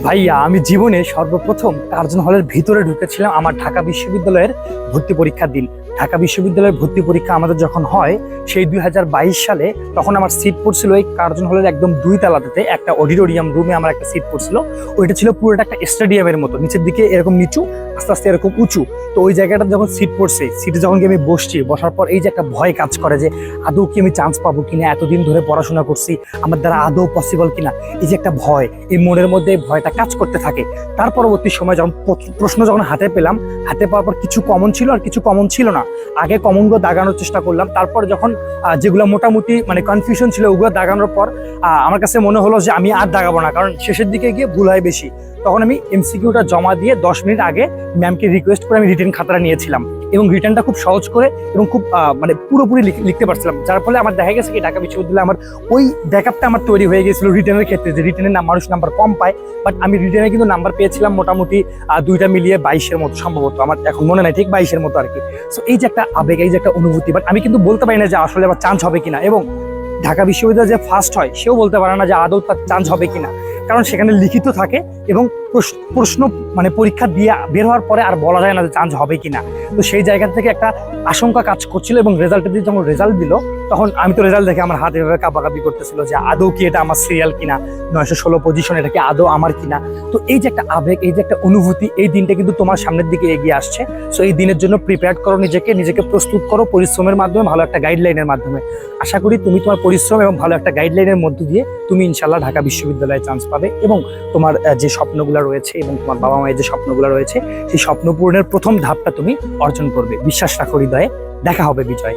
ভাইয়া, আমি জীবনে সর্বপ্রথম কার্জন হলের ভিতরে ঢুকেছিলাম আমার ঢাকা বিশ্ববিদ্যালয়ের ভর্তি পরীক্ষার দিন। ঢাকা বিশ্ববিদ্যালয়ের ভর্তি পরীক্ষা আমাদের যখন হয় সেই 2022 সালে, তখন আমার সিট পড়ছিল এই কার্জন হলের একদম 2 তলাতে একটা অডিটোরিয়াম রুমে আমার একটা সিট পড়ছিল। ওইটা ছিল পুরোটা একটা স্টেডিয়ামের মতো, নিচের দিকে এরকম নিচু, আস্তে আস্তে এরকম উঁচু। তো ওই জায়গাটা যখন সিট পড়ছে, সিটে যখন আমি বসছি, বসার পর এই যে একটা ভয় কাজ করে যে আদৌ কি আমি চান্স পাবো কিনা, এতদিন ধরে পড়াশোনা করছি, আমার দ্বারা আদৌ পসিবল কিনা, এই যে একটা ভয়, এই মনের মধ্যে ভয়টা কাজ করতে থাকে। তার পরবর্তী সময় যখন প্রশ্ন যখন হাতে পেলাম, হাতে পাওয়ার পর কিছু কমন ছিল আর কিছু কমন ছিল না। আগে কমনগুলো দাগানোর চেষ্টা করলাম, তারপর যখন যেগুলো মোটামুটি মানে কনফিউশন ছিল ওগুলো দাগানোর পর আমার কাছে মনে হলো যে আমি আর দাগাবো না, কারণ শেষের দিকে গিয়ে ভুল হয় বেশি। তখন আমি এমসিকিউটা জমা দিয়ে 10 মিনিট আগে ম্যামকে রিকোয়েস্ট করে আমি রিটেন খাতাটা নিয়েছিলাম, এবং রিটার্নটা খুব সহজ করে এবং খুব মানে পুরোপুরি লিখতে পারছিলাম। যার ফলে আমার দেখা গেছে কি ঢাকা বিশ্ববিদ্যালয়ে আমার ওই ব্যাকআপটা আমার তৈরি হয়ে গেছিল রিটেনের ক্ষেত্রে, যে রিটেনের মানুষ নাম্বার কম পায়, বাট আমি রিটেনে কিন্তু নাম্বার পেয়েছিলাম মোটামুটি 2টা মিলিয়ে 22-এর মতো, সম্ভবত আমার এখন মনে নাই ঠিক 22-এর মতো আর কি। সো এই যে একটা আবেগ, এই যে একটা অনুভূতি, বাট আমি কিন্তু বলতে পারি না যে আসলে আবার চান্স হবে কিনা, এবং ঢাকা বিশ্ববিদ্যালয়ে যে ফার্স্ট হয় সেও বলতে পারে না যে আদৌ তার চান্স হবে কিনা, কারণ সেখানে লিখিত থাকে এবং প্রশ্ন মানে পরীক্ষা দিয়ে বের হওয়ার পরে আর বলা যায় না যে চান্স হবে কিনা। তো সেই জায়গা থেকে একটা আশঙ্কা কাজ করছিল, এবং রেজাল্টের দিকে যখন রেজাল্ট দিল, তখন আমি তো রেজাল্ট দেখে আমার হাত এভাবে কাঁপাকাঁপি করতেছিল যে আদৌ কি এটা আমার সিরিয়াল কিনা, 916 পজিশন এটা কি আদৌ আমার কিনা। তো এই যে একটা আবেগ, এই যে একটা অনুভূতি, এই দিনটা কিন্তু তোমার সামনের দিকে এগিয়ে আসছে। সো এই দিনের জন্য প্রিপেয়ার করো নিজেকে প্রস্তুত করো পরিশ্রমের মাধ্যমে, ভালো একটা গাইডলাইনের মাধ্যমে। আশা করি তুমি তোমার পরিশ্রম এবং ভালো একটা গাইডলাইনের মধ্য দিয়ে তুমি ইনশাল্লাহ ঢাকা বিশ্ববিদ্যালয়ে চান্স পাবে, এবং তোমার যে স্বপ্নগুলো রয়েছে এবং তোমার বাবা মায়ের যে স্বপ্নগুলো রয়েছে সেই স্বপ্ন পূরণের প্রথম ধাপটা তুমি অর্জন করবে। বিশ্বাস রাখো হৃদয়ে, দেখা হবে বিজয়।